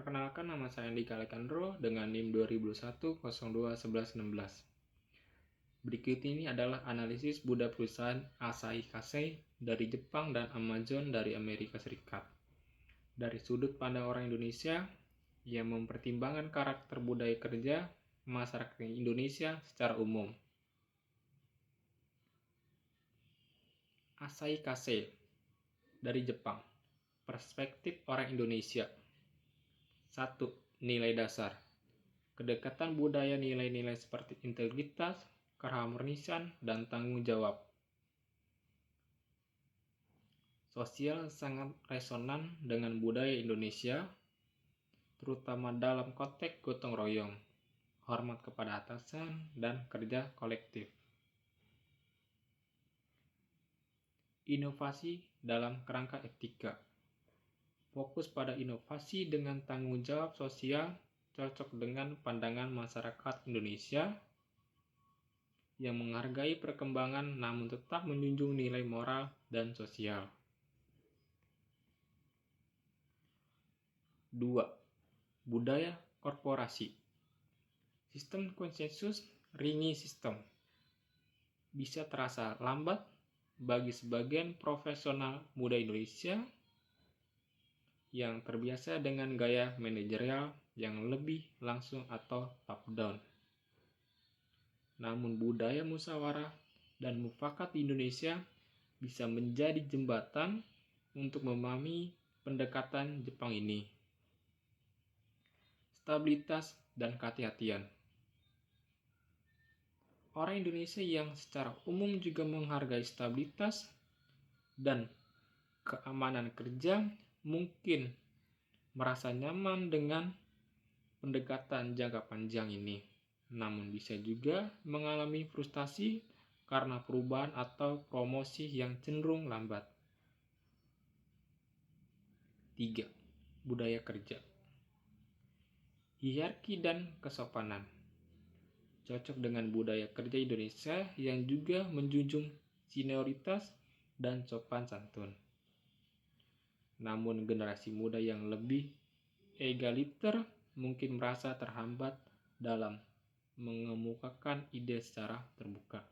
Perkenalkan, nama saya Andika Alejandro dengan NIM 2021 02 11 16. Berikut ini adalah analisis budaya perusahaan Asahi Kasei dari Jepang dan Amazon dari Amerika Serikat. Dari sudut pandang orang Indonesia yang mempertimbangkan karakter budaya kerja masyarakat Indonesia secara umum. Asahi Kasei dari Jepang. Perspektif orang Indonesia. 1. Nilai dasar. Kedekatan budaya nilai-nilai seperti integritas, keharmonisan, dan tanggung jawab. Sosial sangat resonan dengan budaya Indonesia, terutama dalam konteks gotong royong, hormat kepada atasan, dan kerja kolektif. Inovasi dalam kerangka etika. Fokus pada inovasi dengan tanggung jawab sosial cocok dengan pandangan masyarakat Indonesia yang menghargai perkembangan namun tetap menjunjung nilai moral dan sosial. 2. Budaya korporasi. Sistem konsensus ringi sistem. Bisa terasa lambat bagi sebagian profesional muda Indonesia yang terbiasa dengan gaya manajerial yang lebih langsung atau top down. Namun budaya musyawarah dan mufakat di Indonesia bisa menjadi jembatan untuk memahami pendekatan Jepang ini. Stabilitas dan kehati-hatian. Orang Indonesia yang secara umum juga menghargai stabilitas dan keamanan kerja mungkin merasa nyaman dengan pendekatan jangka panjang ini, namun bisa juga mengalami frustasi karena perubahan atau promosi yang cenderung lambat. 3. Budaya kerja. Hierarki dan kesopanan. Cocok dengan budaya kerja Indonesia yang juga menjunjung senioritas dan sopan santun. Namun generasi muda yang lebih egaliter mungkin merasa terhambat dalam mengemukakan ide secara terbuka.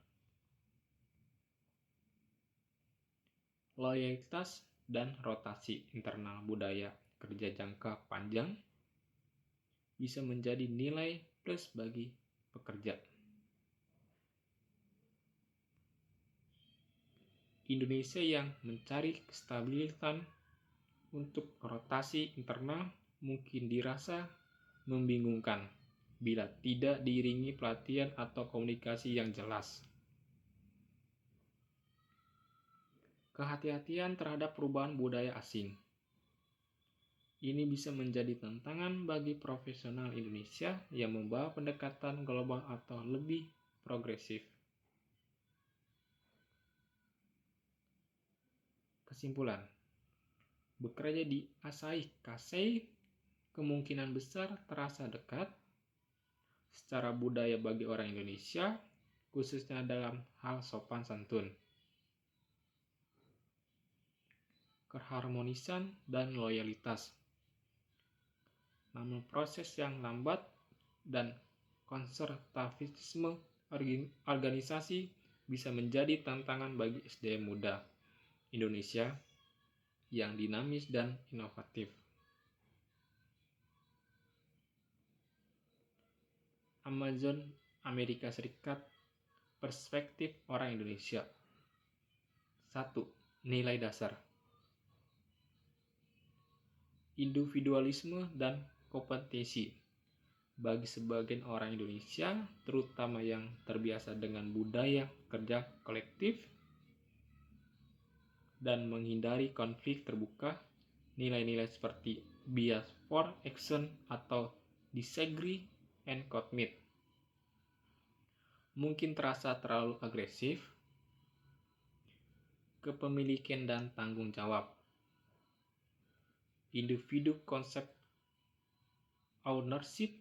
Loyalitas dan rotasi internal budaya kerja jangka panjang bisa menjadi nilai plus bagi pekerja. Indonesia yang mencari kestabilitas untuk rotasi internal mungkin dirasa membingungkan bila tidak diiringi pelatihan atau komunikasi yang jelas. Kehati-hatian terhadap perubahan budaya asing. Ini bisa menjadi tantangan bagi profesional Indonesia yang membawa pendekatan global atau lebih progresif. Kesimpulan. Bekerja di Asahi Kasei kemungkinan besar terasa dekat secara budaya bagi orang Indonesia, khususnya dalam hal sopan santun, keharmonisan, dan loyalitas. Namun proses yang lambat dan konservatisme organisasi bisa menjadi tantangan bagi SDM muda Indonesia yang dinamis dan inovatif. Amazon Amerika Serikat. Perspektif orang Indonesia. 1. Nilai dasar. Individualisme dan kompetensi. Bagi sebagian orang Indonesia, terutama yang terbiasa dengan budaya kerja kolektif dan menghindari konflik terbuka, nilai-nilai seperti bias for action atau disagree and commit mungkin terasa terlalu agresif. Kepemilikan dan tanggung jawab. Individu konsep ownership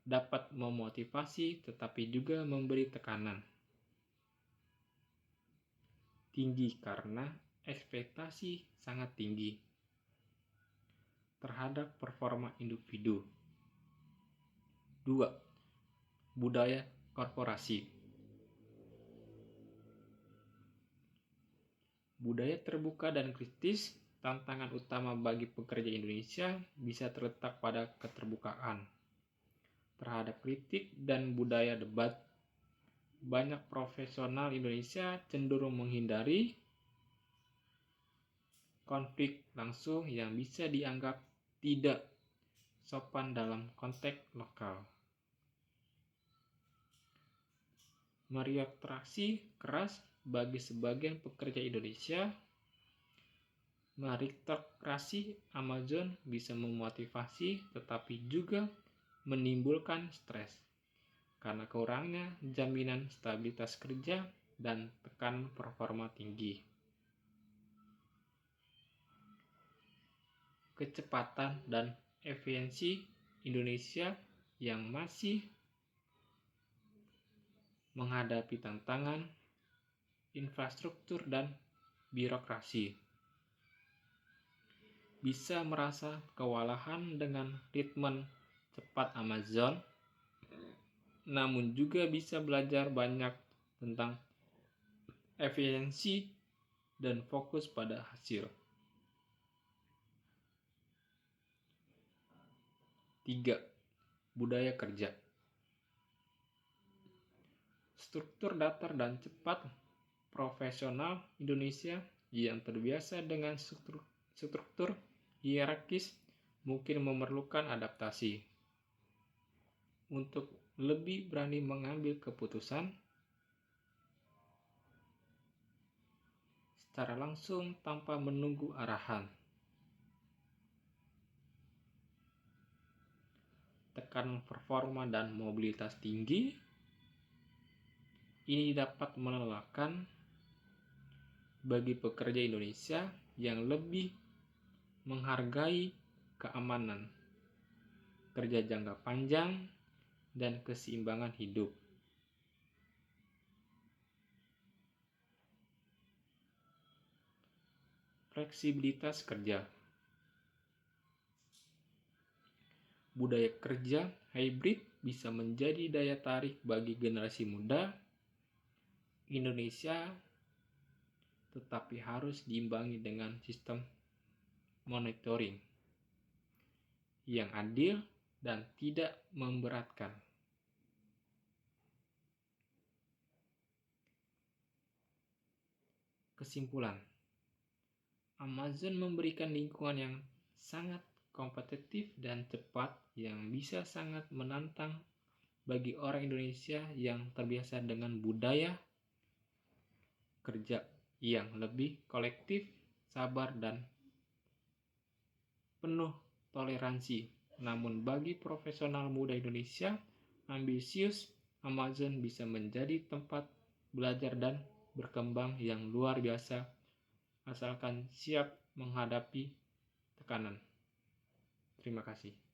dapat memotivasi tetapi juga memberi tekanan tinggi karena ekspektasi sangat tinggi. terhadap performa individu. 2. Budaya korporasi. Budaya terbuka dan kritis, tantangan utama bagi pekerja Indonesia bisa terletak pada keterbukaan terhadap kritik dan budaya debat. Banyak profesional Indonesia cenderung menghindari konflik langsung yang bisa dianggap tidak sopan dalam konteks lokal. Meritokrasi keras bagi sebagian pekerja Indonesia. Meritokrasi Amazon bisa memotivasi tetapi juga menimbulkan stres karena kurangnya jaminan stabilitas kerja dan tekanan performa tinggi. Kecepatan dan efisiensi Indonesia yang masih menghadapi tantangan infrastruktur dan birokrasi. Bisa merasa kewalahan dengan ritme cepat Amazon, namun juga bisa belajar banyak tentang efisiensi dan fokus pada hasil. 3. Budaya kerja. Struktur datar dan cepat profesional Indonesia yang terbiasa dengan struktur hierarkis mungkin memerlukan adaptasi untuk lebih berani mengambil keputusan secara langsung tanpa menunggu arahan. Tekanan performa dan mobilitas tinggi ini dapat melelahkan bagi pekerja Indonesia yang lebih menghargai keamanan, kerja jangka panjang, dan keseimbangan hidup. Fleksibilitas kerja. Budaya kerja hybrid bisa menjadi daya tarik bagi generasi muda Indonesia, tetapi harus diimbangi dengan sistem monitoring yang adil dan tidak memberatkan. Kesimpulan, Amazon memberikan lingkungan yang sangat kompetitif dan cepat yang bisa sangat menantang bagi orang Indonesia yang terbiasa dengan budaya kerja yang lebih kolektif, sabar, dan penuh toleransi. Namun bagi profesional muda Indonesia ambisius, Amazon bisa menjadi tempat belajar dan berkembang yang luar biasa asalkan siap menghadapi tekanan. Terima kasih.